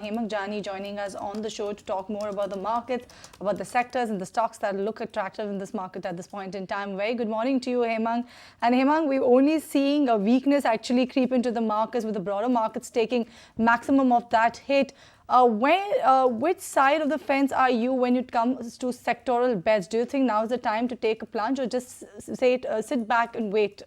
Hemang Jani joining us on the show to talk more about the markets, about the sectors and the stocks that look attractive in this market at this point in time. Very good morning to you, Hemang. And Hemang, we're only seeing a weakness actually creep into the markets, with the broader markets taking maximum of that hit. Which side of the fence are you when it comes to sectoral bets? Do you think now is the time to take a plunge, or just sit back and wait?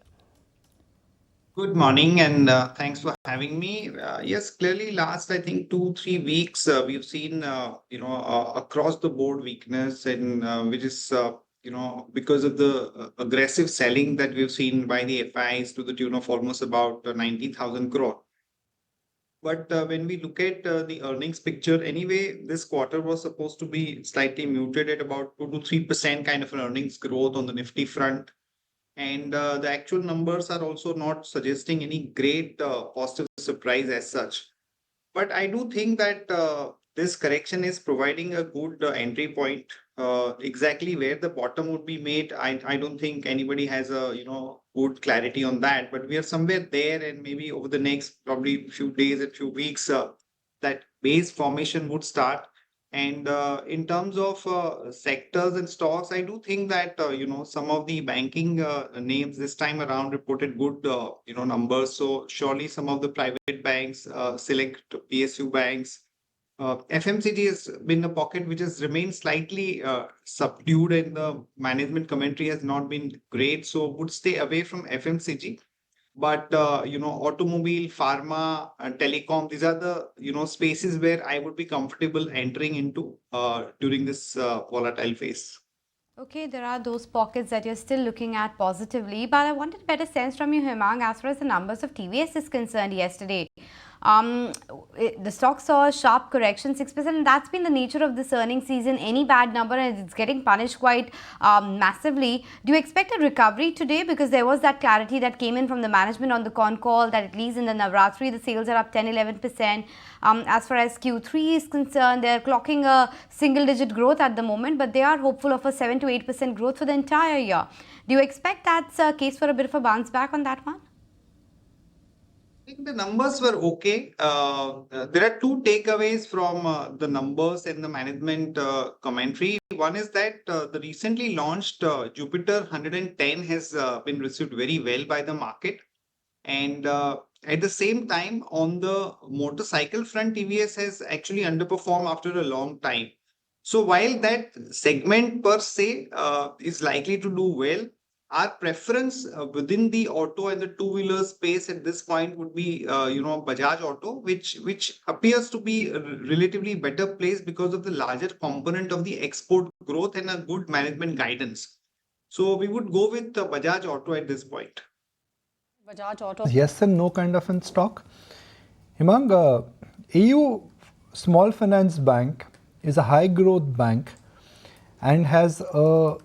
Good morning, and thanks for having me. Yes, clearly, last I think 2 3 weeks we've seen across the board weakness, and which is because of the aggressive selling that we've seen by the FIs to the tune of almost about 90,000 crore. But when we look at the earnings picture, anyway, this quarter was supposed to be slightly muted at about 2 to 3% kind of an earnings growth on the Nifty front. And the actual numbers are also not suggesting any great positive surprise as such. But I do think that this correction is providing a good entry point. Exactly where the bottom would be made, I don't think anybody has a good clarity on that. But we are somewhere there, and maybe over the next probably few days and few weeks, that base formation would start. And in terms of sectors and stocks, I do think that some of the banking names this time around reported good numbers. So surely some of the private banks, select PSU banks, FMCG has been a pocket which has remained slightly subdued, and the management commentary has not been great. So would stay away from FMCG. But automobile, pharma, and telecom, these are the spaces where I would be comfortable entering into during this volatile phase. Okay, there are those pockets that you're still looking at positively, but I wanted a better sense from you, Hemang, as far as the numbers of TVS is concerned yesterday. The stock saw a sharp correction, 6%, and that's been the nature of this earnings season. Any bad number and it's getting punished quite massively. Do you expect a recovery today? Because there was that clarity that came in from the management on the con call that at least in the Navratri, the sales are up 10-11%. As far as Q3 is concerned, they're clocking a single-digit growth at the moment, but they are hopeful of a 7 to 8% growth for the entire year. Do you expect that's a case for a bit of a bounce back on that one? I think the numbers were okay. There are two takeaways from the numbers and the management commentary. One is that the recently launched Jupiter 110 has been received very well by the market. And at the same time, on the motorcycle front, TVS has actually underperformed after a long time. So while that segment per se is likely to do well, our preference within the auto and the two-wheeler space at this point would be, Bajaj Auto, which appears to be a relatively better place because of the larger component of the export growth and a good management guidance. So we would go with Bajaj Auto at this point. Bajaj Auto. Yes and no kind of in stock. Hemang, AU Small Finance Bank is a high growth bank and has a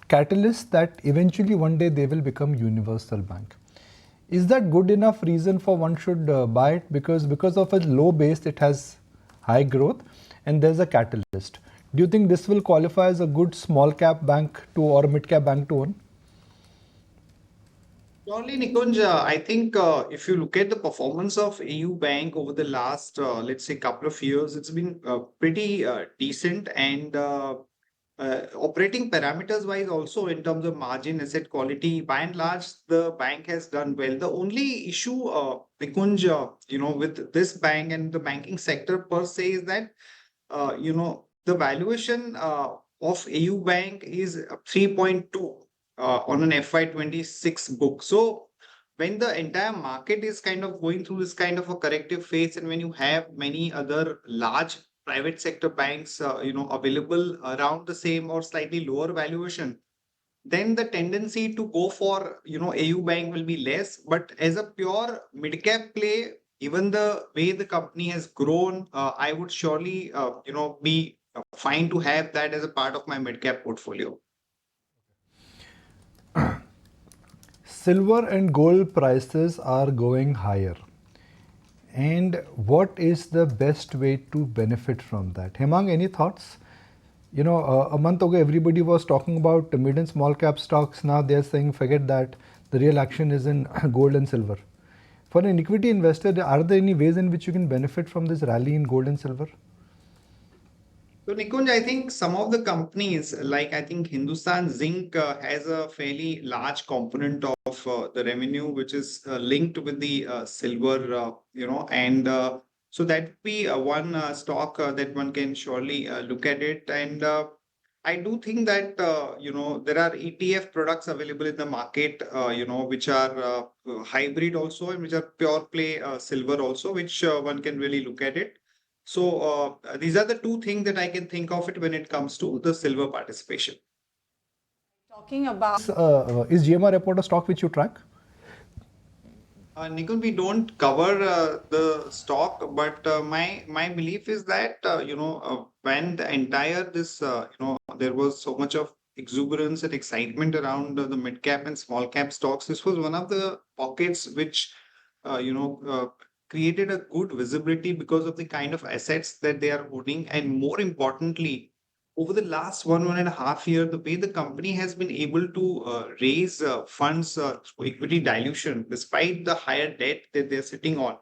catalyst that eventually one day they will become universal bank. Is that good enough reason for one should buy it? Because of a low base, it has high growth and there's a catalyst. Do you think this will qualify as a good small cap bank to or mid cap bank to own? Surely, Nikunj, I think if you look at the performance of AU Bank over the last, let's say, couple of years, it's been pretty decent, and operating parameters wise also in terms of margin, asset quality, by and large, the bank has done well. The only issue, Nikunj, with this bank and the banking sector per se is that, the valuation of AU Bank is 3.2 on an FY26 book. So when the entire market is kind of going through this kind of a corrective phase, and when you have many other large private sector banks, available around the same or slightly lower valuation, then the tendency to go for, AU Bank will be less. But as a pure mid-cap play, even the way the company has grown, I would surely, be fine to have that as a part of my mid-cap portfolio. Silver and gold prices are going higher. And what is the best way to benefit from that? Hemang, any thoughts? A month ago, everybody was talking about the mid and small cap stocks. Now they're saying, forget that. The real action is in gold and silver. For an equity investor, are there any ways in which you can benefit from this rally in gold and silver? So, Nikunj, I think some of the companies, like I think Hindustan Zinc has a fairly large component of the revenue, which is linked with the silver, and so that would be one stock that one can surely look at it. And I do think that, there are ETF products available in the market, which are hybrid also, and which are pure play silver also, which one can really look at it. So these are the two things that I can think of it when it comes to the silver participation. Talking about Is GMR Report a stock which you track? Nikun, we don't cover the stock, but my belief is that when the entire this there was so much of exuberance and excitement around the mid cap and small cap stocks. This was one of the pockets which created a good visibility because of the kind of assets that they are owning, and more importantly, over the last 1.5 year, the way the company has been able to raise funds through equity dilution, despite the higher debt that they're sitting on,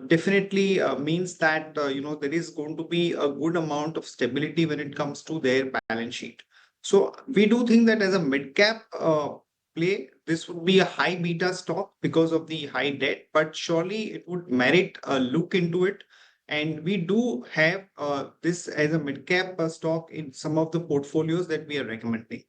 definitely means that there is going to be a good amount of stability when it comes to their balance sheet. So we do think that as a mid cap play, this would be a high beta stock because of the high debt, but surely it would merit a look into it. And we do have this as a mid cap stock in some of the portfolios that we are recommending.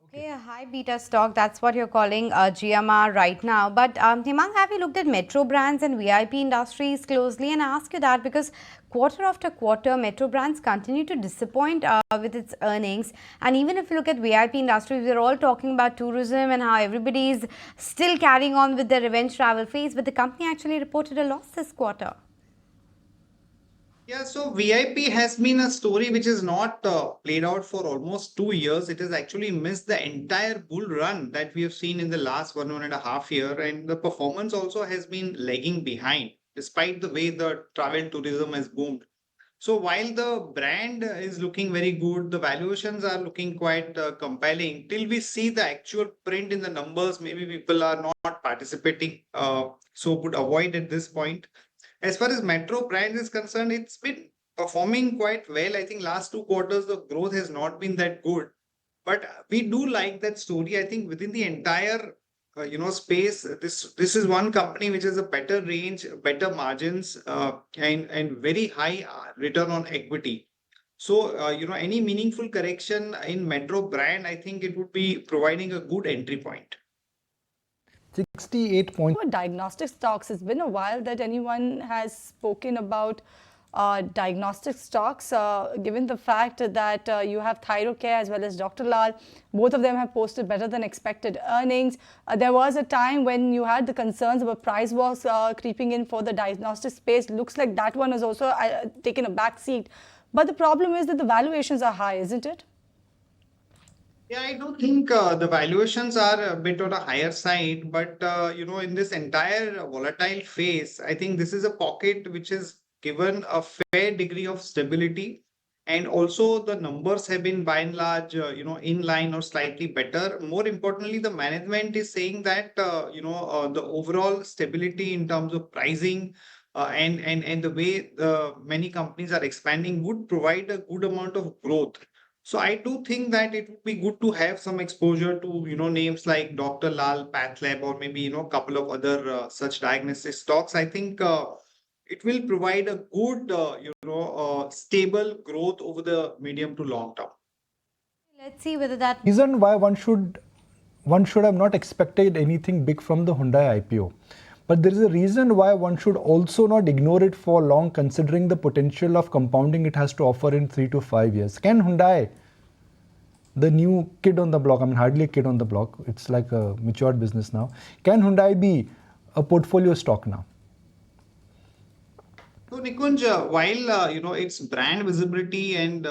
Okay, a high beta stock, that's what you're calling GMR right now. But Hemang, have you looked at Metro Brands and VIP Industries closely? And I ask you that because quarter after quarter, Metro Brands continue to disappoint with its earnings. And even if you look at VIP Industries, we're all talking about tourism and how everybody is still carrying on with their revenge travel phase. But the company actually reported a loss this quarter. Yeah, so VIP has been a story which is not played out for almost 2 years. It has actually missed the entire bull run that we have seen in the last 1.5 year, and the performance also has been lagging behind, despite the way the travel tourism has boomed. So while the brand is looking very good, the valuations are looking quite compelling. Till we see the actual print in the numbers, maybe people are not participating. So would avoid at this point. As far as Metro Brands is concerned, it's been performing quite well. I think last 2 quarters, the growth has not been that good. But we do like that story. I think within the entire space, this is one company which has a better range, better margins, and very high return on equity. So any meaningful correction in Metro Brand, I think it would be providing a good entry point. 68 points. diagnostic stocks, it's been a while that anyone has spoken about diagnostic stocks, given the fact that you have Thyrocare as well as Dr. Lal. Both of them have posted better than expected earnings. There was a time when you had the concerns about price wars creeping in for the diagnostic space. Looks like that one has also taken a back seat. But the problem is that the valuations are high, isn't it? Yeah, I do think the valuations are a bit on a higher side, but in this entire volatile phase, I think this is a pocket which is given a fair degree of stability, and also the numbers have been by and large, in line or slightly better. More importantly, the management is saying that the overall stability in terms of pricing and the way many companies are expanding would provide a good amount of growth. So I do think that it would be good to have some exposure to names like Dr. Lal, PathLab, or maybe a couple of other such diagnostic stocks. I think it will provide a good stable growth over the medium to long term. Let's see whether that Reason why one should have not expected anything big from the Hyundai IPO. But there is a reason why one should also not ignore it for long, considering the potential of compounding it has to offer in 3 to 5 years. Can Hyundai, the new kid on the block, I mean hardly a kid on the block, it's like a matured business now, can Hyundai be a portfolio stock now? So Nikunj, while its brand visibility and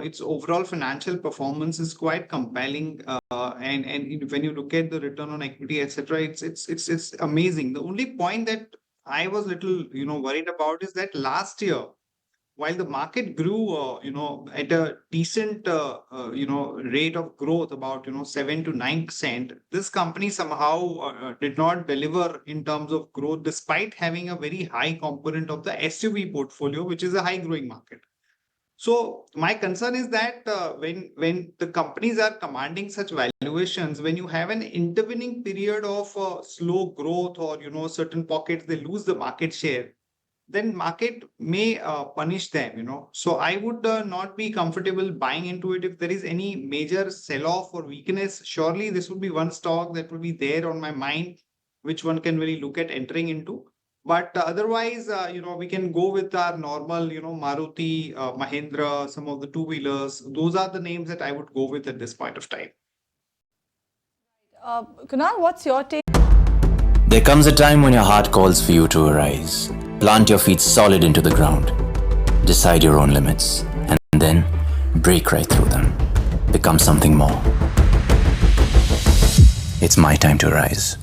its overall financial performance is quite compelling, and when you look at the return on equity, etc., it's amazing. The only point that I was little worried about is that last year, while the market grew, at a decent, rate of growth, about 7 to 9%, this company somehow did not deliver in terms of growth, despite having a very high component of the SUV portfolio, which is a high growing market. So my concern is that when the companies are commanding such valuations, when you have an intervening period of slow growth, or certain pockets they lose the market share, then market may punish them. So I would not be comfortable buying into it if there is any major sell-off or weakness. Surely this would be one stock that would be there on my mind, which one can really look at entering into. But otherwise, we can go with our normal, Maruti, Mahindra, some of the two-wheelers. Those are the names that I would go with at this point of time. Kunal, what's your take? There comes a time when your heart calls for you to arise. Plant your feet solid into the ground. Decide your own limits. And then break right through them. Become something more. It's my time to rise.